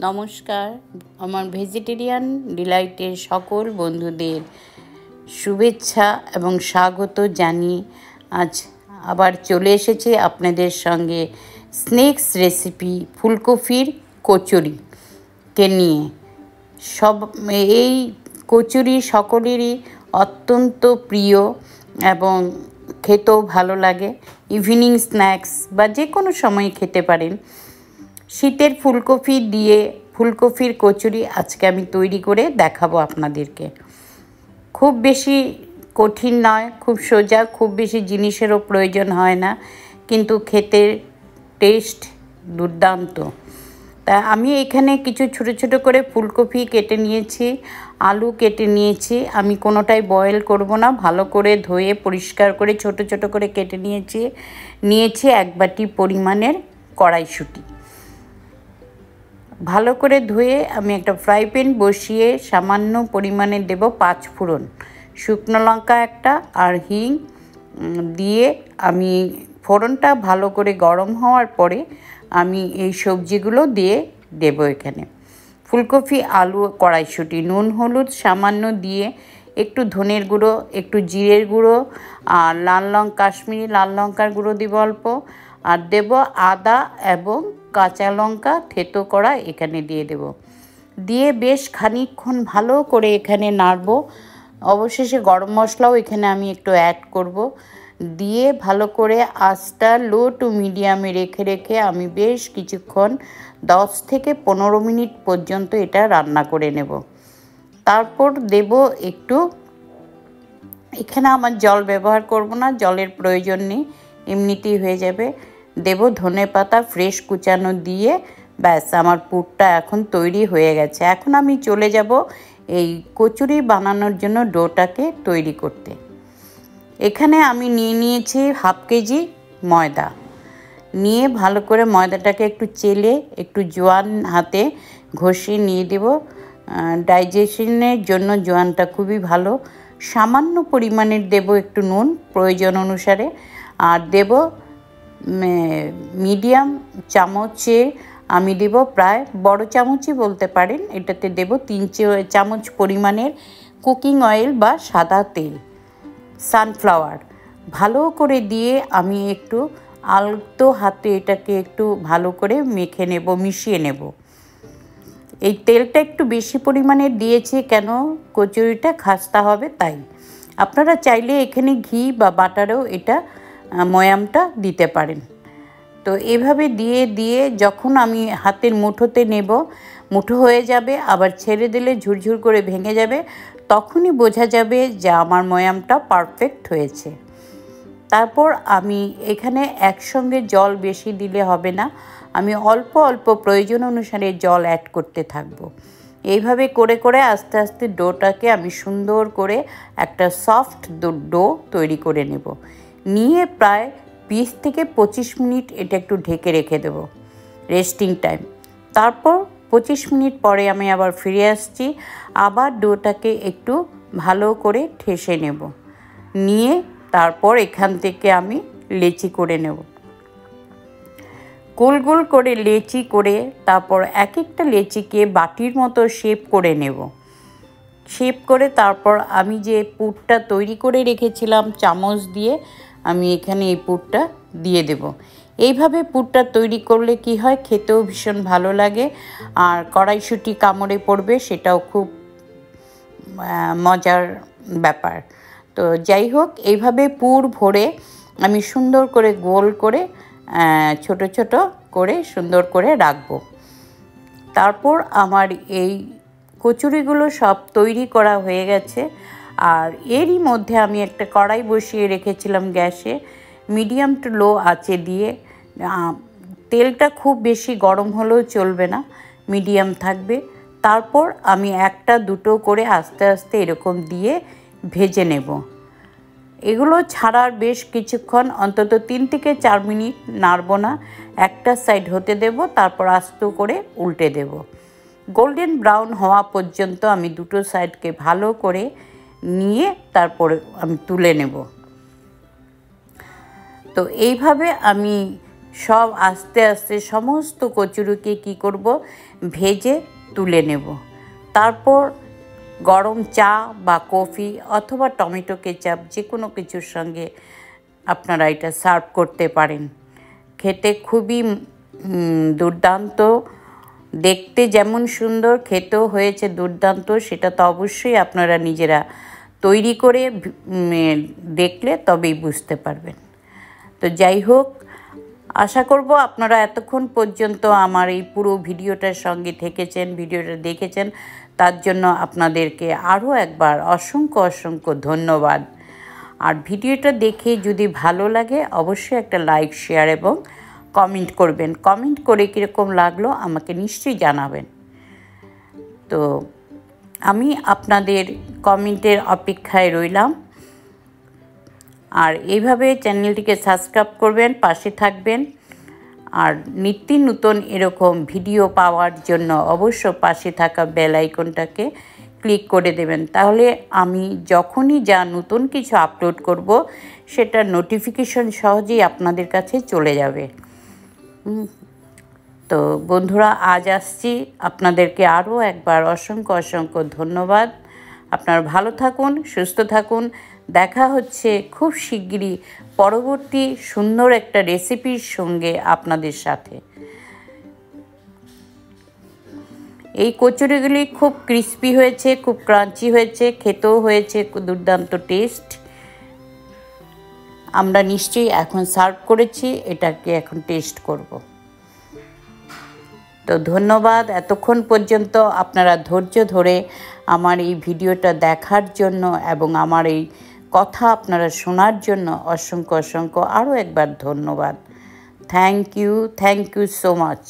নমস্কার, আমার ভেজিটেরিয়ান ডিলাইটের সকল বন্ধুদের শুভেচ্ছা এবং স্বাগত জানিয়ে আজ আবার চলে এসেছি আপনাদের সঙ্গে স্ন্যাক্স রেসিপি ফুলকপির কচুরিকে নিয়ে। এই কচুরি সকলেরই অত্যন্ত প্রিয় এবং খেতেও ভালো লাগে। ইভিনিং স্ন্যাক্স বা যে কোনো সময় খেতে পারেন। শীতের ফুলকপি দিয়ে ফুলকপির কচুরি আজকে আমি তৈরি করে দেখাবো আপনাদেরকে। খুব বেশি কঠিন নয়, খুব সোজা, খুব বেশি জিনিসেরও প্রয়োজন হয় না, কিন্তু খেতে টেস্ট দুর্দান্ত। তা আমি এখানে কিছু ছোট ছোট করে ফুলকপি কেটে নিয়েছি, আলু কেটে নিয়েছি। আমি কোনোটাই বয়েল করব না, ভালো করে ধুয়ে পরিষ্কার করে ছোট ছোট করে কেটে নিয়েছি 1 বাটি পরিমাণের কড়াইশুঁটি। ভালো করে ধুয়ে আমি একটা ফ্রাই প্যান বসিয়ে সামান্য পরিমাণে দেব 5 ফোড়ন, শুকনো লঙ্কা একটা আর হিং দিয়ে আমি ফোড়নটা ভালো করে গরম হওয়ার পরে আমি এই সবজিগুলো দিয়ে দেব। এখানে ফুলকপি, আলু, কড়াইশুঁটি, নুন হলুদ সামান্য দিয়ে একটু ধনের গুঁড়ো, একটু জিরের গুঁড়ো আর কাশ্মীরি লাল লঙ্কার গুঁড়ো দিব অল্প, আর দেব আদা এবং কাঁচা লঙ্কা থেতো করা এখানে দিয়ে দেব। দিয়ে বেশ খানিকক্ষণ ভালো করে এখানে নাড়ব। অবশেষে গরম মশলাও এখানে আমি একটু অ্যাড করব। দিয়ে ভালো করে আঁচটা লো টু মিডিয়ামে রেখে আমি বেশ কিছুক্ষণ 10 থেকে 15 মিনিট পর্যন্ত এটা রান্না করে নেব। তারপর দেব একটু, এখানে আমার জল ব্যবহার করব না, জলের প্রয়োজন নেই, এমনিতেই হয়ে যাবে। দেব ধনেপাতা ফ্রেশ কুচানো দিয়ে ব্যাস আমার পুরটা এখন তৈরি হয়ে গেছে। এখন আমি চলে যাব এই কচুরি বানানোর জন্য ডোটাকে তৈরি করতে। এখানে আমি নিয়েছি 1/2 কেজি ময়দা। নিয়ে ভালো করে ময়দাটাকে একটু চেলে একটু জোয়ান হাতে ঘষে নিয়ে দেব। ডাইজেশনের জন্য জোয়ানটা খুবই ভালো। সামান্য পরিমাণের দেব একটু নুন প্রয়োজন অনুসারে, আর দেব মিডিয়াম চামচে আমি দেব প্রায় বড় চামচই বলতে পারেন, এটাতে দেব 3 চামচ পরিমাণের কুকিং অয়েল বা সাদা তেল, সানফ্লাওয়ার। ভালো করে দিয়ে আমি একটু আলতো হাতে এটাকে একটু ভালো করে মেখে নেব, মিশিয়ে নেব। এই তেলটা একটু বেশি পরিমাণে দিয়েছি, কেন কচুরিটা খাস্তা হবে তাই। আপনারা চাইলে এখানে ঘি বা বাটারেও এটা ময়ামটা দিতে পারেন। তো এভাবে দিয়ে যখন আমি হাতের মুঠোতে নেব, মুঠো হয়ে যাবে, আবার ছেড়ে দিলে ঝুরঝুর করে ভেঙে যাবে, তখনই বোঝা যাবে যে আমার ময়ামটা পারফেক্ট হয়েছে। তারপর আমি এখানে একসঙ্গে জল বেশি দিলে হবে না, আমি অল্প অল্প প্রয়োজন অনুসারে জল অ্যাড করতে থাকবো। এইভাবে করে করে আস্তে আস্তে ডোটাকে আমি সুন্দর করে একটা সফট ডো তৈরি করে নেব। নিয়ে প্রায় 20 থেকে 25 মিনিট এটা একটু ঢেকে রেখে দেব, রেস্টিং টাইম। তারপর 25 মিনিট পরে আমি আবার ফিরে আসছি। আবার ডোটাকে একটু ভালো করে ঠেসে নেব, নিয়ে তারপর এখান থেকে আমি লেচি করে নেব। গোল গোল করে লেচি করে তারপর এক একটা লেচিকে বাটির মতো শেপ করে নেব। শেপ করে তারপর আমি যে পুরটা তৈরি করে রেখেছিলাম চামচ দিয়ে, আমি এখানে এই পুরটা দিয়ে দেব। এইভাবে পুরটা তৈরি করলে কি হয়, খেতেও ভীষণ ভালো লাগে, আর কড়াইশুঁটি কামড়ে পড়বে, সেটাও খুব মজার ব্যাপার। তো যাই হোক, এইভাবে পুর ভরে আমি সুন্দর করে গোল করে ছোট ছোট করে সুন্দর করে রাখবো। তারপর আমার এই কচুরিগুলো সব তৈরি করা হয়ে গেছে। আর এরই মধ্যে আমি একটা কড়াই বসিয়ে রেখেছিলাম গ্যাসে, মিডিয়াম টু লো আঁচে দিয়ে। তেলটা খুব বেশি গরম হলেও চলবে না, মিডিয়াম থাকবে। তারপর আমি একটা দুটো করে আস্তে আস্তে এরকম দিয়ে ভেজে নেব। এগুলো ছাড়ার বেশ কিছুক্ষণ, অন্তত 3 থেকে 4 মিনিট নাড়ব না, একটা সাইড হতে দেব, তারপর আস্তে করে উল্টে দেব। গোল্ডেন ব্রাউন হওয়া পর্যন্ত আমি দুটো সাইডকে ভালো করে নিয়ে তারপরে আমি তুলে নেব। তো এইভাবে আমি সব আস্তে আস্তে সমস্ত কচুরিকে কি করব, ভেজে তুলে নেব। তারপর গরম চা বা কফি অথবা টমেটো কেচাপ যে কোনো কিছুর সঙ্গে আপনারা এটা সার্ভ করতে পারেন। খেতে খুবই দুর্দান্ত, দেখতে যেমন সুন্দর খেতেও হয়েছে দুর্দান্ত। সেটা তো অবশ্যই আপনারা নিজেরা তৈরি করে দেখলে তবেই বুঝতে পারবেন। তো যাই হোক, আশা করব আপনারা এতক্ষণ পর্যন্ত আমার এই পুরো ভিডিওটার সঙ্গে থেকেছেন, ভিডিওটা দেখেছেন, তার জন্য আপনাদেরকে আরও একবার অসংখ্য ধন্যবাদ। আর ভিডিওটা দেখে যদি ভালো লাগে অবশ্যই একটা লাইক, শেয়ার এবং কমেন্ট করবেন। কমেন্ট করে কীরকম লাগলো আমাকে নিশ্চয়ই জানাবেন। তো আমি আপনাদের কমেন্টের অপেক্ষায় রইলাম। আর এইভাবে চ্যানেলটিকে সাবস্ক্রাইব করবেন, পাশে থাকবেন। আর নিত্য নতুন এরকম ভিডিও পাওয়ার জন্য অবশ্য পাশে থাকা বেল আইকনটাকে ক্লিক করে দেবেন। তাহলে আমি যখনই যা নতুন কিছু আপলোড করব সেটার নোটিফিকেশন সহজেই আপনাদের কাছে চলে যাবে। তো বন্ধুরা, আজ আসছি, আপনাদেরকে আরও একবার অসংখ্য ধন্যবাদ। আপনারা ভালো থাকুন, সুস্থ থাকুন। দেখা হচ্ছে খুব শিগগিরই পরবর্তী সুন্দর একটা রেসিপির সঙ্গে আপনাদের সাথে। এই কচুরিগুলি খুব ক্রিস্পি হয়েছে, খুব ক্রাঞ্চি হয়েছে, খেতেও হয়েছে দুর্দান্ত টেস্ট। আমরা নিশ্চয়ই এখন সার্ভ করেছি, এটাকে এখন টেস্ট করব। তো ধন্যবাদ এতক্ষণ পর্যন্ত আপনারা ধৈর্য ধরে আমার এই ভিডিওটা দেখার জন্য এবং আমার এই কথা আপনারা শোনার জন্য অসংখ্য আরও একবার ধন্যবাদ। Thank you so much.